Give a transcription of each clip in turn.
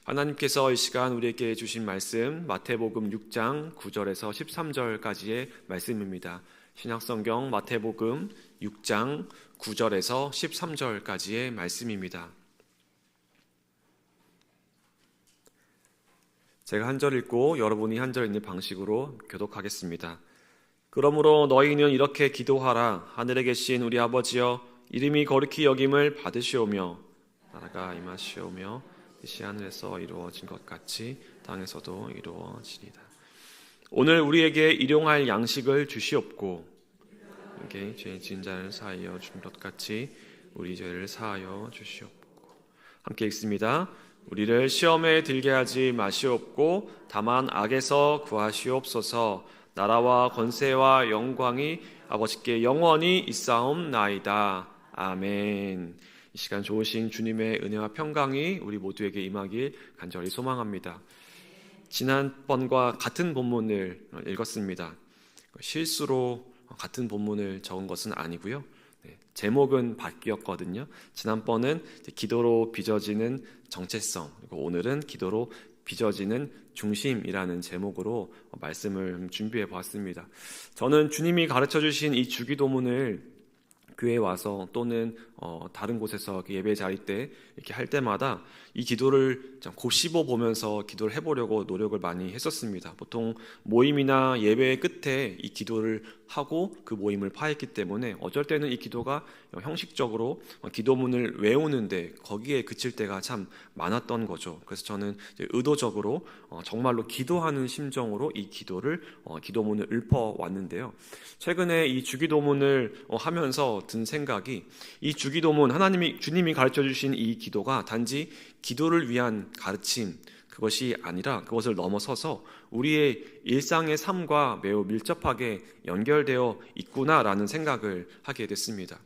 하나님께서 이 시간 우리에게 주신 말씀 마태복음 6장 9절에서 13절까지의 말씀입니다. 신약성경 마태복음 6장 9절에서 13절까지의 말씀입니다. 제가 한 절 읽고 여러분이 한 절 읽는 방식으로 교독하겠습니다. 그러므로 너희는 이렇게 기도하라. 하늘에 계신 우리 아버지여, 이름이 거룩히 여김을 받으시오며 나라가 임하시오며 뜻이 하늘에서 이루어진 것 같이 땅에서도 이루어지리다. 오늘 우리에게 일용할 양식을 주시옵고 우리에게 죄 지은 자를 사하여 준 것 같이 우리 죄를 사하여 주시옵고. 함께 읽습니다. 우리를 시험에 들게 하지 마시옵고 다만 악에서 구하시옵소서. 나라와 권세와 영광이 아버지께 영원히 있사옵나이다. 아멘. 이 시간 좋으신 주님의 은혜와 평강이 우리 모두에게 임하길 간절히 소망합니다. 지난번과 같은 본문을 읽었습니다. 실수로 같은 본문을 적은 것은 아니고요. 제목은 바뀌었거든요. 지난번은 기도로 빚어지는 정체성, 그리고 오늘은 기도로 빚어지는 중심이라는 제목으로 말씀을 준비해 보았습니다. 저는 주님이 가르쳐 주신 이 주기도문을 교회에 와서 또는 다른 곳에서 예배 자리 때 이렇게 할 때마다 이 기도를 곱씹어 보면서 기도를 해보려고 노력을 많이 했었습니다. 보통 모임이나 예배 끝에 이 기도를 하고 그 모임을 파했기 때문에 어쩔 때는 이 기도가 형식적으로 기도문을 외우는데 거기에 그칠 때가 참 많았던 거죠. 그래서 저는 의도적으로 정말로 기도하는 심정으로 이 기도문을 읊어왔는데요. 최근에 이 주기도문을 하면서 든 생각이, 이 주기도문, 주님이 가르쳐 주신 이 기도가 단지 기도를 위한 가르침, 그것이 아니라 그것을 넘어서서 우리의 일상의 삶과 매우 밀접하게 연결되어 있구나라는 생각을 하게 됐습니다.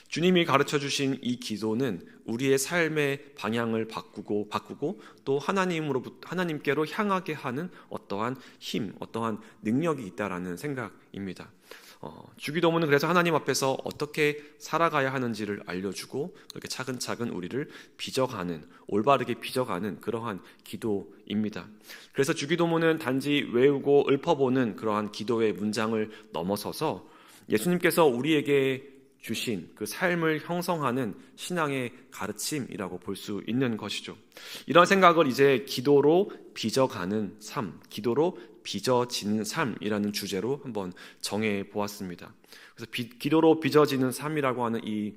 주님이 가르쳐 주신 이 기도는 우리의 삶의 방향을 바꾸고 또 하나님께로 향하게 하는 어떠한 힘, 어떠한 능력이 있다라는 생각입니다. 주기도문은 그래서 하나님 앞에서 어떻게 살아가야 하는지를 알려주고 그렇게 차근차근 우리를 올바르게 빚어가는 그러한 기도입니다. 그래서 주기도문은 단지 외우고 읊어보는 그러한 기도의 문장을 넘어서서 예수님께서 우리에게 주신 그 삶을 형성하는 신앙의 가르침이라고 볼 수 있는 것이죠. 이런 생각을 이제 기도로 빚어가는 삶, 기도로 빚어지는 삶이라는 주제로 한번 정해 보았습니다. 그래서 기도로 빚어지는 삶이라고 하는 이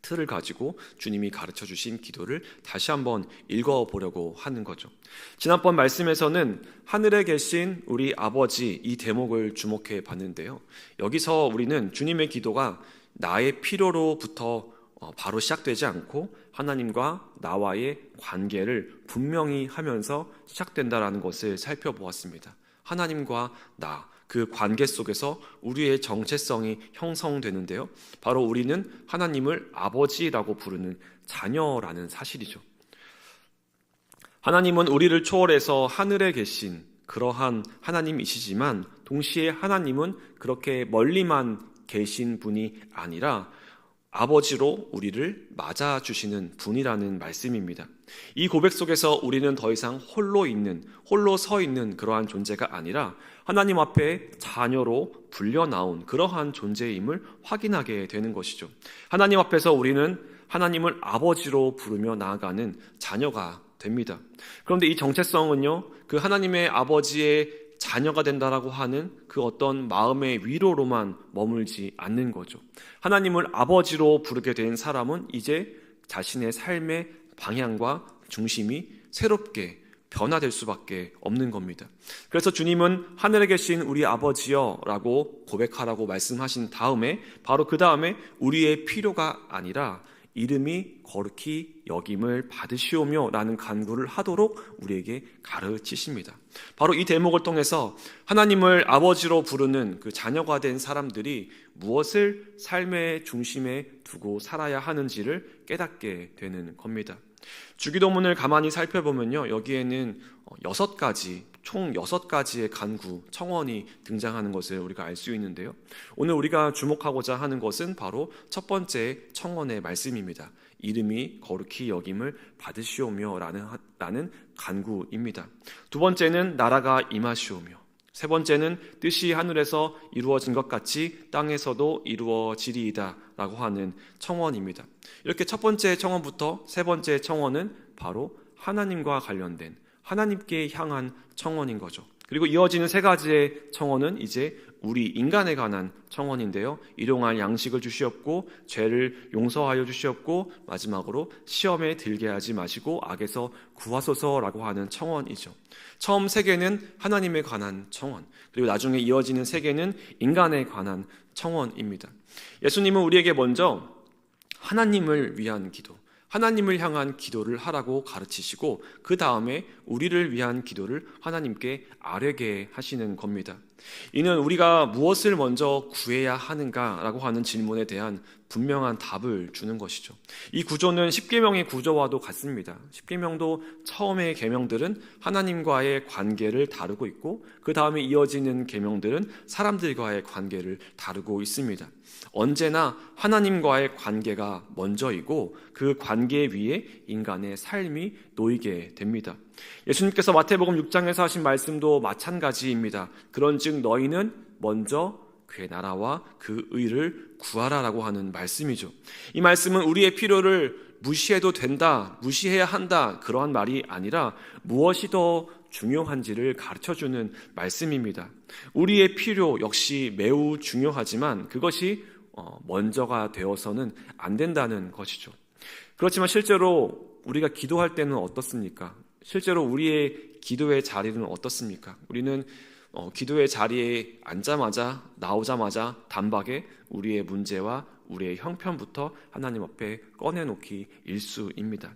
틀을 가지고 주님이 가르쳐 주신 기도를 다시 한번 읽어보려고 하는 거죠. 지난번 말씀에서는 하늘에 계신 우리 아버지, 이 대목을 주목해 봤는데요. 여기서 우리는 주님의 기도가 나의 필요로부터 바로 시작되지 않고 하나님과 나와의 관계를 분명히 하면서 시작된다라는 것을 살펴보았습니다. 하나님과 나, 그 관계 속에서 우리의 정체성이 형성되는데요. 바로 우리는 하나님을 아버지라고 부르는 자녀라는 사실이죠. 하나님은 우리를 초월해서 하늘에 계신 그러한 하나님이시지만 동시에 하나님은 그렇게 멀리만 계신 분이 아니라 아버지로 우리를 맞아주시는 분이라는 말씀입니다. 이 고백 속에서 우리는 더 이상 홀로 서 있는 그러한 존재가 아니라 하나님 앞에 자녀로 불려나온 그러한 존재임을 확인하게 되는 것이죠. 하나님 앞에서 우리는 하나님을 아버지로 부르며 나아가는 자녀가 됩니다. 그런데 이 정체성은요, 그 하나님의 아버지의 자녀가 된다라고 하는 그 어떤 마음의 위로로만 머물지 않는 거죠. 하나님을 아버지로 부르게 된 사람은 이제 자신의 삶의 방향과 중심이 새롭게 변화될 수밖에 없는 겁니다. 그래서 주님은 하늘에 계신 우리 아버지여 라고 고백하라고 말씀하신 다음에 바로 그 다음에 우리의 필요가 아니라 이름이 거룩히 여김을 받으시오며 라는 간구를 하도록 우리에게 가르치십니다. 바로 이 대목을 통해서 하나님을 아버지로 부르는 그 자녀가 된 사람들이 무엇을 삶의 중심에 두고 살아야 하는지를 깨닫게 되는 겁니다. 주기도문을 가만히 살펴보면요, 여기에는 총 6가지의 간구, 청원이 등장하는 것을 우리가 알 수 있는데요. 오늘 우리가 주목하고자 하는 것은 바로 첫 번째 청원의 말씀입니다. 이름이 거룩히 여김을 받으시오며 라는 간구입니다. 두 번째는 나라가 임하시오며, 세 번째는 뜻이 하늘에서 이루어진 것 같이 땅에서도 이루어지리이다 라고 하는 청원입니다. 이렇게 첫 번째 청원부터 세 번째 청원은 바로 하나님과 관련된, 하나님께 향한 청원인 거죠. 그리고 이어지는 세 가지의 청원은 이제 우리 인간에 관한 청원인데요. 일용할 양식을 주시옵고 죄를 용서하여 주시옵고 마지막으로 시험에 들게 하지 마시고 악에서 구하소서라고 하는 청원이죠. 처음 세 개는 하나님에 관한 청원, 그리고 나중에 이어지는 세 개는 인간에 관한 청원입니다. 예수님은 우리에게 먼저 하나님을 위한 기도, 하나님을 향한 기도를 하라고 가르치시고 그 다음에 우리를 위한 기도를 하나님께 아뢰게 하시는 겁니다. 이는 우리가 무엇을 먼저 구해야 하는가라고 하는 질문에 대한 분명한 답을 주는 것이죠. 이 구조는 십계명의 구조와도 같습니다. 십계명도 처음의 계명들은 하나님과의 관계를 다루고 있고 그 다음에 이어지는 계명들은 사람들과의 관계를 다루고 있습니다. 언제나 하나님과의 관계가 먼저이고 그 관계 위에 인간의 삶이 놓이게 됩니다. 예수님께서 마태복음 6장에서 하신 말씀도 마찬가지입니다. 그런즉 너희는 먼저 그의 나라와 그 의를 구하라라고 하는 말씀이죠. 이 말씀은 우리의 필요를 무시해도 된다, 무시해야 한다 그러한 말이 아니라 무엇이 더 중요한지를 가르쳐주는 말씀입니다. 우리의 필요 역시 매우 중요하지만 그것이 먼저가 되어서는 안 된다는 것이죠. 그렇지만 실제로 우리가 기도할 때는 어떻습니까? 실제로 우리의 기도의 자리는 어떻습니까? 우리는 기도의 자리에 앉자마자 나오자마자 단박에 우리의 문제와 우리의 형편부터 하나님 앞에 꺼내놓기 일쑤입니다.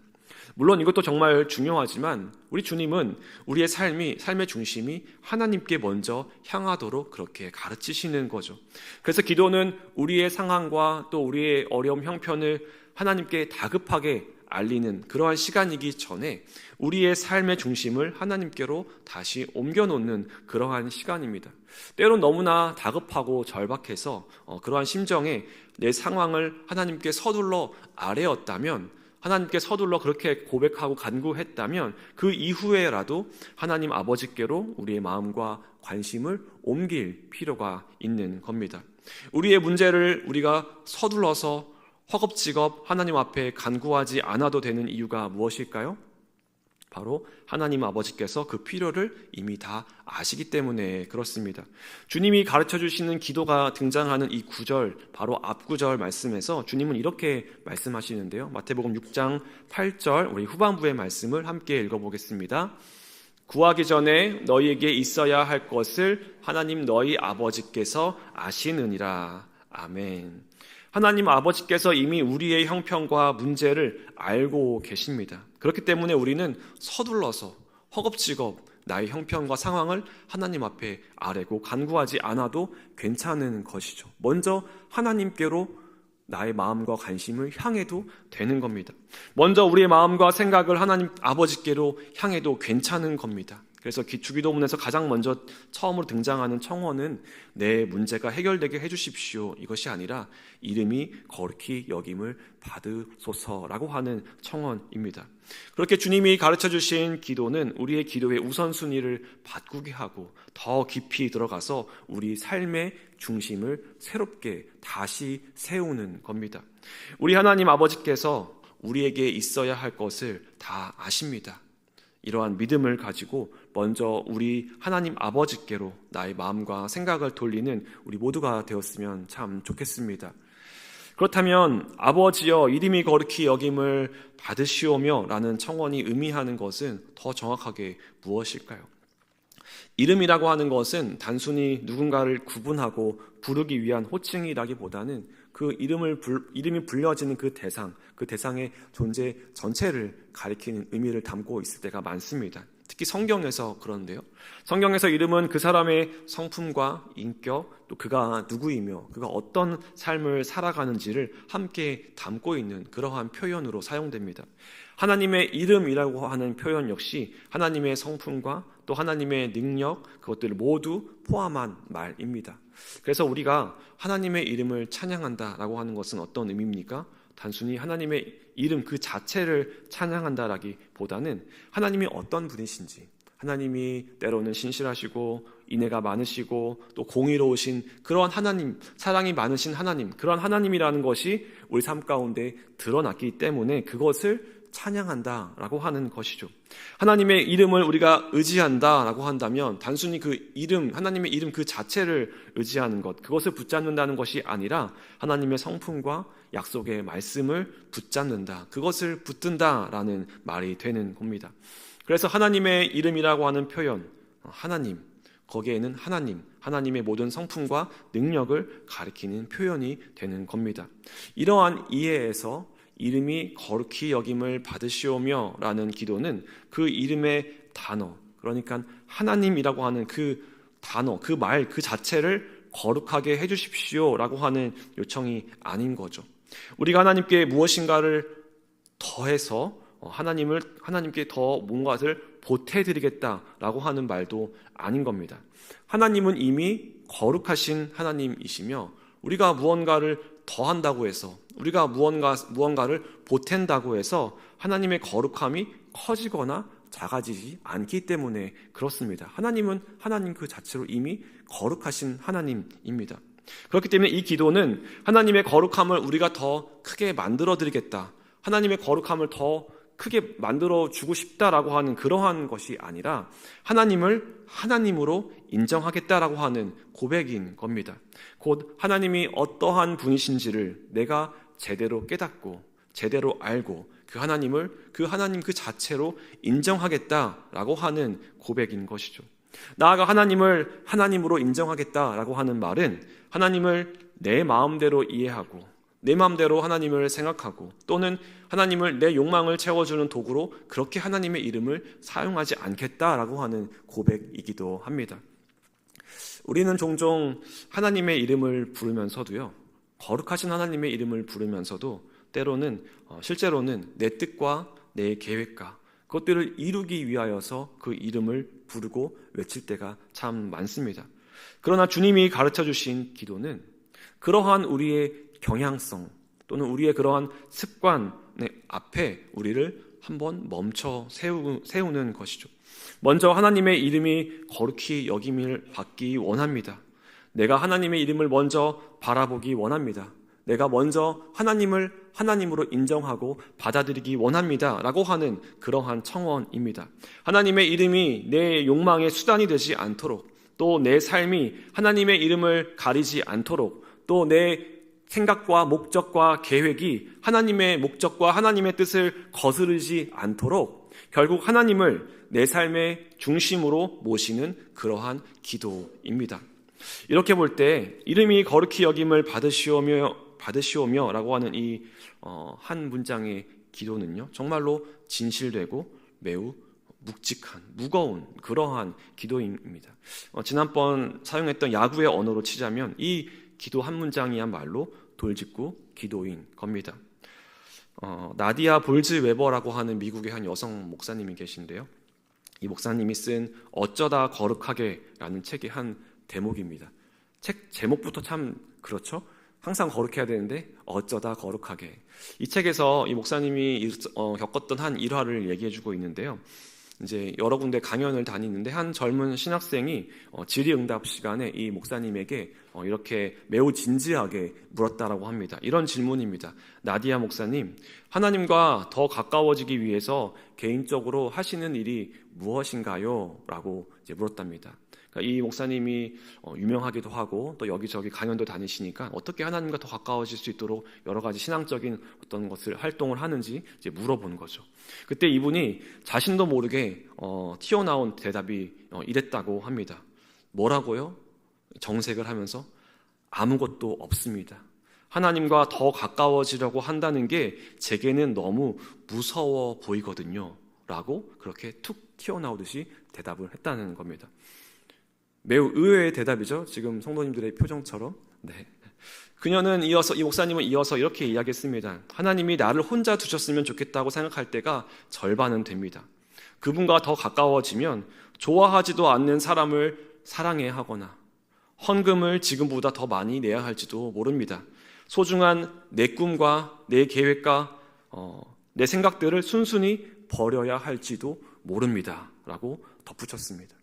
물론 이것도 정말 중요하지만 우리 주님은 우리의 삶의 중심이 하나님께 먼저 향하도록 그렇게 가르치시는 거죠. 그래서 기도는 우리의 상황과 또 우리의 어려움 형편을 하나님께 다급하게 알리는 그러한 시간이기 전에 우리의 삶의 중심을 하나님께로 다시 옮겨놓는 그러한 시간입니다. 때론 너무나 다급하고 절박해서 그러한 심정에 내 상황을 하나님께 서둘러 아뢰었다면, 하나님께 서둘러 그렇게 고백하고 간구했다면 그 이후에라도 하나님 아버지께로 우리의 마음과 관심을 옮길 필요가 있는 겁니다. 우리의 문제를 우리가 서둘러서 허겁지겁 하나님 앞에 간구하지 않아도 되는 이유가 무엇일까요? 바로 하나님 아버지께서 그 필요를 이미 다 아시기 때문에 그렇습니다. 주님이 가르쳐 주시는 기도가 등장하는 이 구절, 바로 앞구절 말씀에서 주님은 이렇게 말씀하시는데요. 마태복음 6장 8절 우리 후반부의 말씀을 함께 읽어보겠습니다. 구하기 전에 너희에게 있어야 할 것을 하나님 너희 아버지께서 아시느니라. 아멘. 하나님 아버지께서 이미 우리의 형편과 문제를 알고 계십니다. 그렇기 때문에 우리는 서둘러서 허겁지겁 나의 형편과 상황을 하나님 앞에 아뢰고 간구하지 않아도 괜찮은 것이죠. 먼저 하나님께로 나의 마음과 관심을 향해도 되는 겁니다. 먼저 우리의 마음과 생각을 하나님 아버지께로 향해도 괜찮은 겁니다. 그래서 주기도문에서 가장 먼저 처음으로 등장하는 청원은 내 문제가 해결되게 해주십시오 이것이 아니라 이름이 거룩히 여김을 받으소서라고 하는 청원입니다. 그렇게 주님이 가르쳐주신 기도는 우리의 기도의 우선순위를 바꾸게 하고 더 깊이 들어가서 우리 삶의 중심을 새롭게 다시 세우는 겁니다. 우리 하나님 아버지께서 우리에게 있어야 할 것을 다 아십니다. 이러한 믿음을 가지고 먼저 우리 하나님 아버지께로 나의 마음과 생각을 돌리는 우리 모두가 되었으면 참 좋겠습니다. 그렇다면 아버지여 이름이 거룩히 여김을 받으시오며 라는 청원이 의미하는 것은 더 정확하게 무엇일까요? 이름이라고 하는 것은 단순히 누군가를 구분하고 부르기 위한 호칭이라기보다는 그 이름이 불려지는 그 대상의 존재 전체를 가리키는 의미를 담고 있을 때가 많습니다. 특히 성경에서 그런데요. 성경에서 이름은 그 사람의 성품과 인격, 또 그가 누구이며 그가 어떤 삶을 살아가는지를 함께 담고 있는 그러한 표현으로 사용됩니다. 하나님의 이름이라고 하는 표현 역시 하나님의 성품과 또 하나님의 능력, 그것들을 모두 포함한 말입니다. 그래서 우리가 하나님의 이름을 찬양한다라고 하는 것은 어떤 의미입니까? 단순히 하나님의 이름 그 자체를 찬양한다라기보다는 하나님이 어떤 분이신지, 하나님이 때로는 신실하시고 인애가 많으시고 또 공의로우신 그런 하나님, 사랑이 많으신 하나님, 그런 하나님이라는 것이 우리 삶 가운데 드러났기 때문에 그것을 찬양한다라고 하는 것이죠. 하나님의 이름을 우리가 의지한다라고 한다면 단순히 그 이름, 하나님의 이름 그 자체를 의지하는 것, 그것을 붙잡는다는 것이 아니라 하나님의 성품과 약속의 말씀을 붙잡는다, 그것을 붙든다라는 말이 되는 겁니다. 그래서 하나님의 이름이라고 하는 표현, 하나님, 거기에는 하나님의 모든 성품과 능력을 가리키는 표현이 되는 겁니다. 이러한 이해에서 이름이 거룩히 여김을 받으시오며 라는 기도는 그 이름의 단어, 그러니까 하나님이라고 하는 그 단어, 그 말, 그 자체를 거룩하게 해주십시오 라고 하는 요청이 아닌 거죠. 우리가 하나님께 무엇인가를 더해서 하나님께 더 뭔가를 보태드리겠다라고 하는 말도 아닌 겁니다. 하나님은 이미 거룩하신 하나님이시며 우리가 무언가를 더한다고 해서, 우리가 무언가를 보탠다고 해서 하나님의 거룩함이 커지거나 작아지지 않기 때문에 그렇습니다. 하나님은 하나님 그 자체로 이미 거룩하신 하나님입니다. 그렇기 때문에 이 기도는 하나님의 거룩함을 우리가 더 크게 만들어드리겠다, 하나님의 거룩함을 더 크게 만들어주고 싶다라고 하는 그러한 것이 아니라 하나님을 하나님으로 인정하겠다라고 하는 고백인 겁니다. 곧 하나님이 어떠한 분이신지를 내가 제대로 깨닫고 제대로 알고 그 하나님 그 자체로 인정하겠다라고 하는 고백인 것이죠. 나아가 하나님을 하나님으로 인정하겠다라고 하는 말은 하나님을 내 마음대로 이해하고 내 마음대로 하나님을 생각하고 또는 하나님을 내 욕망을 채워주는 도구로 그렇게 하나님의 이름을 사용하지 않겠다라고 하는 고백이기도 합니다. 우리는 종종 하나님의 이름을 부르면서도요, 거룩하신 하나님의 이름을 부르면서도 때로는 실제로는 내 뜻과 내 계획과 그것들을 이루기 위하여서 그 이름을 부르고 외칠 때가 참 많습니다. 그러나 주님이 가르쳐 주신 기도는 그러한 우리의 경향성 또는 우리의 그러한 습관의 앞에 우리를 한번 멈춰 세우는 것이죠. 먼저 하나님의 이름이 거룩히 여김을 받기 원합니다. 내가 하나님의 이름을 먼저 바라보기 원합니다. 내가 먼저 하나님을 하나님으로 인정하고 받아들이기 원합니다 라고 하는 그러한 청원입니다. 하나님의 이름이 내 욕망의 수단이 되지 않도록, 또 내 삶이 하나님의 이름을 가리지 않도록, 또 내 생각과 목적과 계획이 하나님의 목적과 하나님의 뜻을 거스르지 않도록 결국 하나님을 내 삶의 중심으로 모시는 그러한 기도입니다. 이렇게 볼 때 이름이 거룩히 여김을 받으시오며 라고 하는 이 한 문장의 기도는요, 정말로 진실되고 매우 묵직한, 무거운 그러한 기도입니다. 지난번 사용했던 야구의 언어로 치자면 이 기도 한 문장이야말로 돌직구 기도인 겁니다. 나디아 볼즈 웨버라고 하는 미국의 한 여성 목사님이 계신데요, 이 목사님이 쓴 어쩌다 거룩하게라는 책의 한 대목입니다. 책 제목부터 참 그렇죠? 항상 거룩해야 되는데 어쩌다 거룩하게. 이 책에서 이 목사님이 겪었던 한 일화를 얘기해주고 있는데요, 이제 여러 군데 강연을 다니는데 한 젊은 신학생이 질의응답 시간에 이 목사님에게 이렇게 매우 진지하게 물었다라고 합니다. 이런 질문입니다. 나디아 목사님, 하나님과 더 가까워지기 위해서 개인적으로 하시는 일이 무엇인가요? 라고 이제 물었답니다. 그러니까 이 목사님이 유명하기도 하고 또 여기저기 강연도 다니시니까 어떻게 하나님과 더 가까워질 수 있도록 여러 가지 신앙적인 어떤 것을 활동을 하는지 이제 물어본 거죠. 그때 이분이 자신도 모르게 튀어나온 대답이 이랬다고 합니다. 뭐라고요? 정색을 하면서 아무것도 없습니다. 하나님과 더 가까워지려고 한다는 게 제게는 너무 무서워 보이거든요 라고 그렇게 툭 튀어나오듯이 대답을 했다는 겁니다. 매우 의외의 대답이죠. 지금 성도님들의 표정처럼. 네. 이 목사님은 이어서 이렇게 이야기했습니다. 하나님이 나를 혼자 두셨으면 좋겠다고 생각할 때가 절반은 됩니다. 그분과 더 가까워지면 좋아하지도 않는 사람을 사랑해야 하거나 헌금을 지금보다 더 많이 내야 할지도 모릅니다. 소중한 내 꿈과 내 계획과 내 생각들을 순순히 버려야 할지도 모릅니다 라고 덧붙였습니다.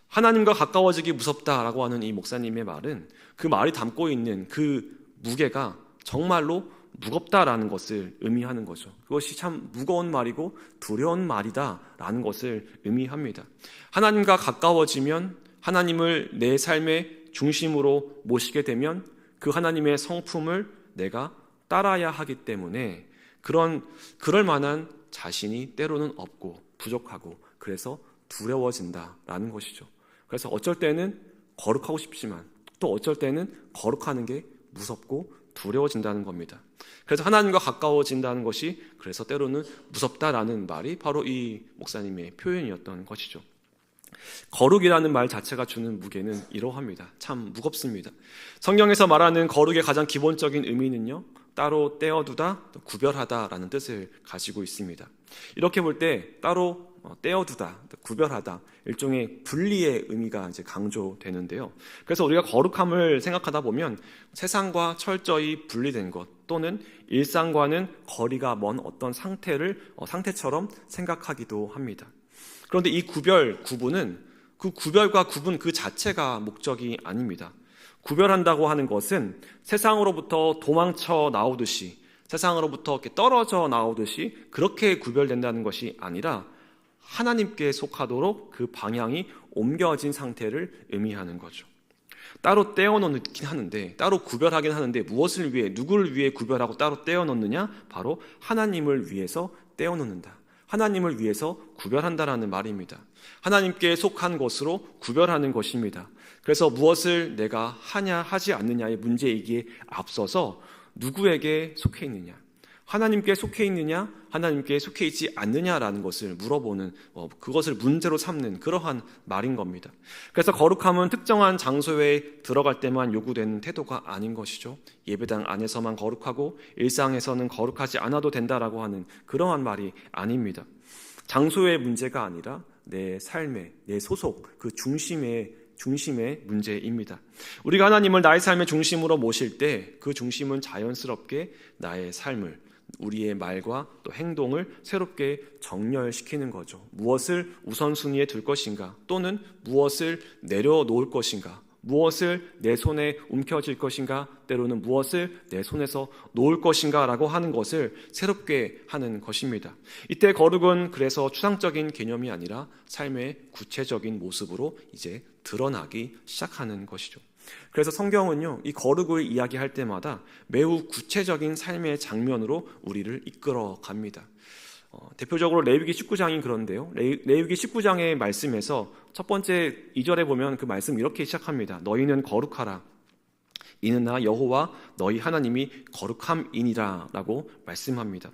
하나님과 가까워지기 무섭다라고 하는 이 목사님의 말은 그 말이 담고 있는 그 무게가 정말로 무겁다라는 것을 의미하는 거죠. 그것이 참 무거운 말이고 두려운 말이다라는 것을 의미합니다. 하나님과 가까워지면, 하나님을 내 삶의 중심으로 모시게 되면 그 하나님의 성품을 내가 따라야 하기 때문에 그럴 만한 자신이 때로는 없고 부족하고 그래서 두려워진다라는 것이죠. 그래서 어쩔 때는 거룩하고 싶지만 또 어쩔 때는 거룩하는 게 무섭고 두려워진다는 겁니다. 그래서 하나님과 가까워진다는 것이 그래서 때로는 무섭다라는 말이 바로 이 목사님의 표현이었던 것이죠. 거룩이라는 말 자체가 주는 무게는 이러합니다. 참 무겁습니다. 성경에서 말하는 거룩의 가장 기본적인 의미는요, 따로 떼어두다, 구별하다라는 뜻을 가지고 있습니다. 이렇게 볼 때 따로 떼어두다, 구별하다, 일종의 분리의 의미가 이제 강조되는데요. 그래서 우리가 거룩함을 생각하다 보면 세상과 철저히 분리된 것 또는 일상과는 거리가 먼 어떤 상태처럼 생각하기도 합니다. 그런데 이 구분은 그 구별과 구분 그 자체가 목적이 아닙니다. 구별한다고 하는 것은 세상으로부터 도망쳐 나오듯이, 세상으로부터 이렇게 떨어져 나오듯이 그렇게 구별된다는 것이 아니라 하나님께 속하도록 그 방향이 옮겨진 상태를 의미하는 거죠. 따로 떼어놓긴 하는데, 따로 구별하긴 하는데 무엇을 위해, 누구를 위해 구별하고 따로 떼어놓느냐? 바로 하나님을 위해서 떼어놓는다. 하나님을 위해서 구별한다라는 말입니다. 하나님께 속한 것으로 구별하는 것입니다. 그래서 무엇을 내가 하냐 하지 않느냐의 문제이기에 앞서서 누구에게 속해 있느냐, 하나님께 속해 있느냐, 하나님께 속해 있지 않느냐라는 것을 물어보는, 그것을 문제로 삼는 그러한 말인 겁니다. 그래서 거룩함은 특정한 장소에 들어갈 때만 요구되는 태도가 아닌 것이죠. 예배당 안에서만 거룩하고 일상에서는 거룩하지 않아도 된다라고 하는 그러한 말이 아닙니다. 장소의 문제가 아니라 내 삶의, 내 소속, 그 중심의 문제입니다. 우리가 하나님을 나의 삶의 중심으로 모실 때 그 중심은 자연스럽게 나의 삶을, 우리의 말과 또 행동을 새롭게 정렬시키는 거죠. 무엇을 우선순위에 둘 것인가, 또는 무엇을 내려놓을 것인가, 무엇을 내 손에 움켜쥘 것인가, 때로는 무엇을 내 손에서 놓을 것인가 라고 하는 것을 새롭게 하는 것입니다. 이때 거룩은 그래서 추상적인 개념이 아니라 삶의 구체적인 모습으로 이제 드러나기 시작하는 것이죠. 그래서 성경은요, 이 거룩을 이야기할 때마다 매우 구체적인 삶의 장면으로 우리를 이끌어 갑니다. 대표적으로 레위기 19장이 그런데요, 레위기 19장의 말씀에서 첫 번째 2절에 보면 그 말씀 이렇게 시작합니다. 너희는 거룩하라, 이는 나 여호와 너희 하나님이 거룩함이니라 라고 말씀합니다.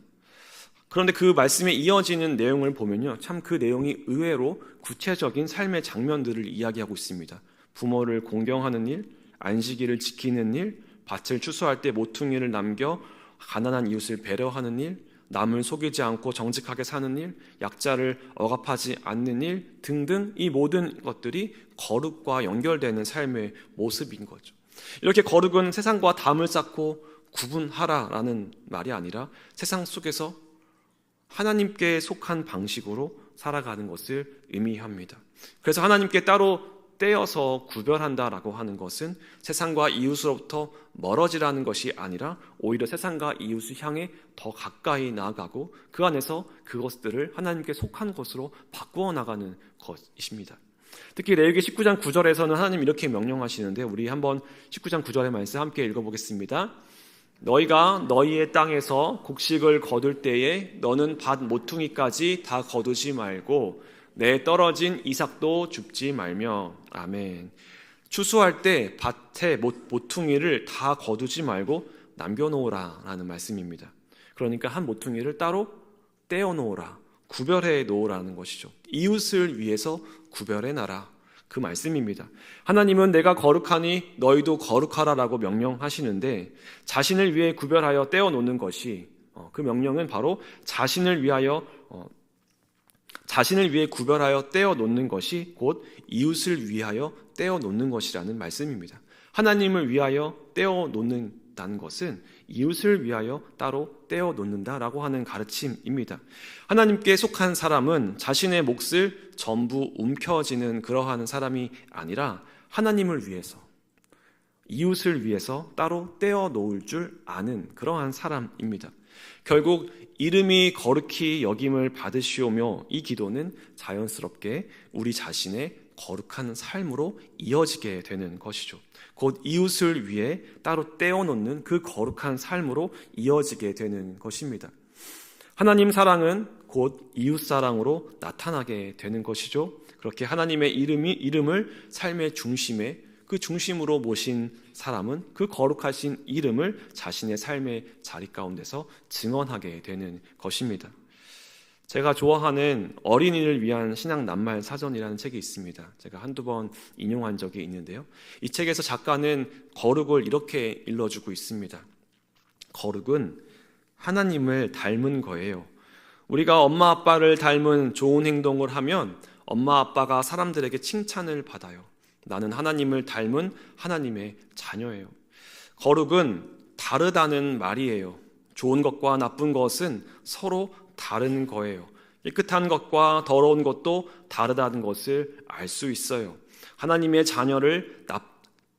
그런데 그 말씀에 이어지는 내용을 보면요, 참 그 내용이 의외로 구체적인 삶의 장면들을 이야기하고 있습니다. 부모를 공경하는 일, 안식일을 지키는 일, 밭을 추수할 때 모퉁이를 남겨 가난한 이웃을 배려하는 일, 남을 속이지 않고 정직하게 사는 일, 약자를 억압하지 않는 일 등등, 이 모든 것들이 거룩과 연결되는 삶의 모습인 거죠. 이렇게 거룩은 세상과 담을 쌓고 구분하라라는 말이 아니라 세상 속에서 하나님께 속한 방식으로 살아가는 것을 의미합니다. 그래서 하나님께 따로 떼어서 구별한다라고 하는 것은 세상과 이웃으로부터 멀어지라는 것이 아니라 오히려 세상과 이웃을 향해 더 가까이 나아가고 그 안에서 그것들을 하나님께 속한 것으로 바꾸어 나가는 것입니다. 특히 레위기 19장 9절에서는 하나님 이렇게 명령하시는데, 우리 한번 19장 9절의 말씀 함께 읽어보겠습니다. 너희가 너희의 땅에서 곡식을 거둘 때에 너는 밭 모퉁이까지 다 거두지 말고 내 떨어진 이삭도 줍지 말며. 아멘. 추수할 때 밭에 모퉁이를 다 거두지 말고 남겨놓으라 라는 말씀입니다. 그러니까 한 모퉁이를 따로 떼어놓으라, 구별해 놓으라는 것이죠. 이웃을 위해서 구별해놔라, 그 말씀입니다. 하나님은 내가 거룩하니 너희도 거룩하라라고 명령하시는데, 자신을 위해 구별하여 떼어놓는 것이, 그 명령은 바로 자신을 위해 구별하여 떼어놓는 것이 곧 이웃을 위하여 떼어놓는 것이라는 말씀입니다. 하나님을 위하여 떼어놓는다 있다는 것은 이웃을 위하여 따로 떼어 놓는다라고 하는 가르침입니다. 하나님께 속한 사람은 자신의 몫을 전부 움켜쥐는 그러한 사람이 아니라 하나님을 위해서, 이웃을 위해서 따로 떼어 놓을 줄 아는 그러한 사람입니다. 결국 이름이 거룩히 여김을 받으시오며 이 기도는 자연스럽게 우리 자신의 거룩한 삶으로 이어지게 되는 것이죠. 곧 이웃을 위해 따로 떼어놓는 그 거룩한 삶으로 이어지게 되는 것입니다. 하나님 사랑은 곧 이웃 사랑으로 나타나게 되는 것이죠. 그렇게 하나님의 이름을 삶의 중심에, 그 중심으로 모신 사람은 그 거룩하신 이름을 자신의 삶의 자리 가운데서 증언하게 되는 것입니다. 제가 좋아하는 어린이를 위한 신앙 낱말 사전이라는 책이 있습니다. 제가 한두 번 인용한 적이 있는데요. 이 책에서 작가는 거룩을 이렇게 일러주고 있습니다. 거룩은 하나님을 닮은 거예요. 우리가 엄마 아빠를 닮은 좋은 행동을 하면 엄마 아빠가 사람들에게 칭찬을 받아요. 나는 하나님을 닮은 하나님의 자녀예요. 거룩은 다르다는 말이에요. 좋은 것과 나쁜 것은 서로 다른 거예요. 깨끗한 것과 더러운 것도 다르다는 것을 알 수 있어요. 하나님의 자녀를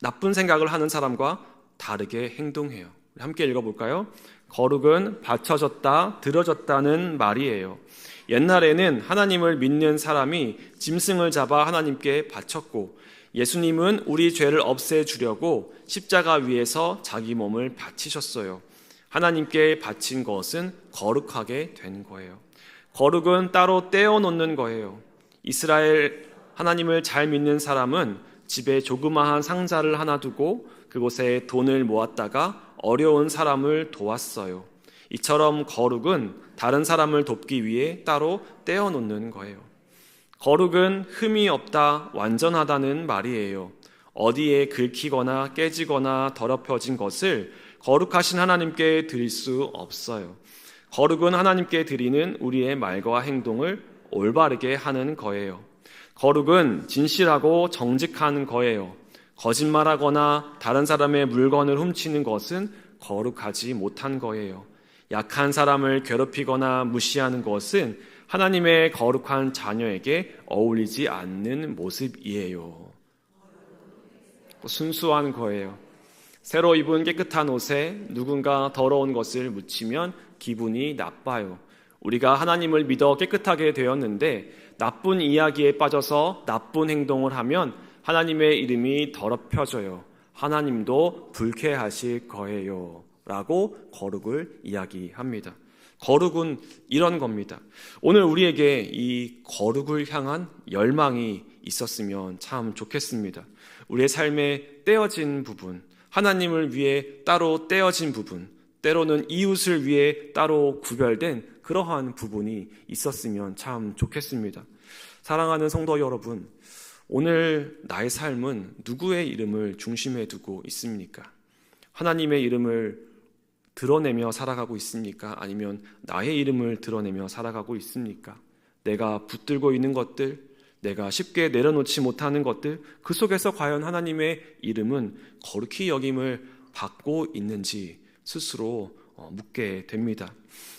나쁜 생각을 하는 사람과 다르게 행동해요. 함께 읽어볼까요? 거룩은 받쳐졌다, 들어졌다는 말이에요. 옛날에는 하나님을 믿는 사람이 짐승을 잡아 하나님께 바쳤고, 예수님은 우리 죄를 없애주려고 십자가 위에서 자기 몸을 바치셨어요. 하나님께 바친 것은 거룩하게 된 거예요. 거룩은 따로 떼어놓는 거예요. 이스라엘 하나님을 잘 믿는 사람은 집에 조그마한 상자를 하나 두고 그곳에 돈을 모았다가 어려운 사람을 도왔어요. 이처럼 거룩은 다른 사람을 돕기 위해 따로 떼어놓는 거예요. 거룩은 흠이 없다, 완전하다는 말이에요. 어디에 긁히거나 깨지거나 더럽혀진 것을 거룩하신 하나님께 드릴 수 없어요. 거룩은 하나님께 드리는 우리의 말과 행동을 올바르게 하는 거예요. 거룩은 진실하고 정직한 거예요. 거짓말하거나 다른 사람의 물건을 훔치는 것은 거룩하지 못한 거예요. 약한 사람을 괴롭히거나 무시하는 것은 하나님의 거룩한 자녀에게 어울리지 않는 모습이에요. 순수한 거예요. 새로 입은 깨끗한 옷에 누군가 더러운 것을 묻히면 기분이 나빠요. 우리가 하나님을 믿어 깨끗하게 되었는데 나쁜 이야기에 빠져서 나쁜 행동을 하면 하나님의 이름이 더럽혀져요. 하나님도 불쾌하실 거예요. 라고 거룩을 이야기합니다. 거룩은 이런 겁니다. 오늘 우리에게 이 거룩을 향한 열망이 있었으면 참 좋겠습니다. 우리의 삶에 떼어진 부분, 하나님을 위해 따로 떼어진 부분, 때로는 이웃을 위해 따로 구별된 그러한 부분이 있었으면 참 좋겠습니다. 사랑하는 성도 여러분, 오늘 나의 삶은 누구의 이름을 중심에 두고 있습니까? 하나님의 이름을 드러내며 살아가고 있습니까? 아니면 나의 이름을 드러내며 살아가고 있습니까? 내가 붙들고 있는 것들, 내가 쉽게 내려놓지 못하는 것들, 그 속에서 과연 하나님의 이름은 거룩히 여김을 받고 있는지 스스로 묻게 됩니다.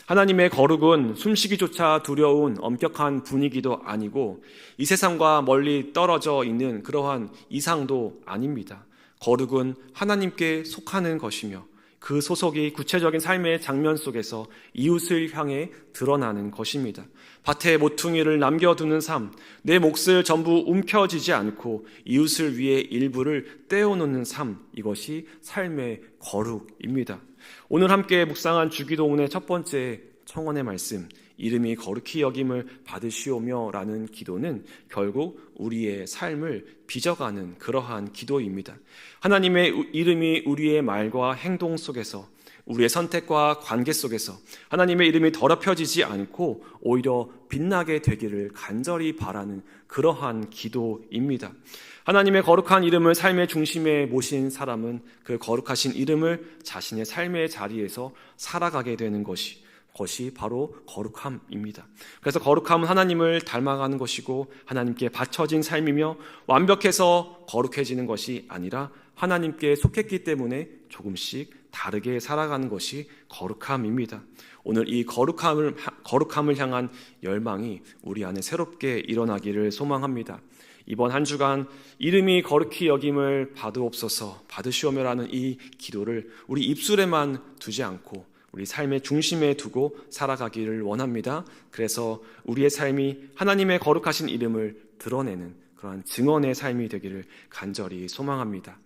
하나님의 거룩은 숨쉬기조차 두려운 엄격한 분위기도 아니고 이 세상과 멀리 떨어져 있는 그러한 이상도 아닙니다. 거룩은 하나님께 속하는 것이며 그 소속이 구체적인 삶의 장면 속에서 이웃을 향해 드러나는 것입니다. 밭에 모퉁이를 남겨두는 삶, 내 몫을 전부 움켜쥐지 않고 이웃을 위해 일부를 떼어놓는 삶, 이것이 삶의 거룩입니다. 오늘 함께 묵상한 주기도문의 첫 번째 청원의 말씀, 이름이 거룩히 여김을 받으시오며 라는 기도는 결국 우리의 삶을 빚어가는 그러한 기도입니다. 하나님의 이름이 우리의 말과 행동 속에서, 우리의 선택과 관계 속에서 하나님의 이름이 더럽혀지지 않고 오히려 빛나게 되기를 간절히 바라는 그러한 기도입니다. 하나님의 거룩한 이름을 삶의 중심에 모신 사람은 그 거룩하신 이름을 자신의 삶의 자리에서 살아가게 되는 것이 바로 거룩함입니다. 그래서 거룩함은 하나님을 닮아가는 것이고 하나님께 바쳐진 삶이며 완벽해서 거룩해지는 것이 아니라 하나님께 속했기 때문에 조금씩 다르게 살아가는 것이 거룩함입니다. 오늘 이 거룩함을 향한 열망이 우리 안에 새롭게 일어나기를 소망합니다. 이번 한 주간 이름이 거룩히 여김을 받으시오며라는 이 기도를 우리 입술에만 두지 않고 우리 삶의 중심에 두고 살아가기를 원합니다. 그래서 우리의 삶이 하나님의 거룩하신 이름을 드러내는 그러한 증언의 삶이 되기를 간절히 소망합니다.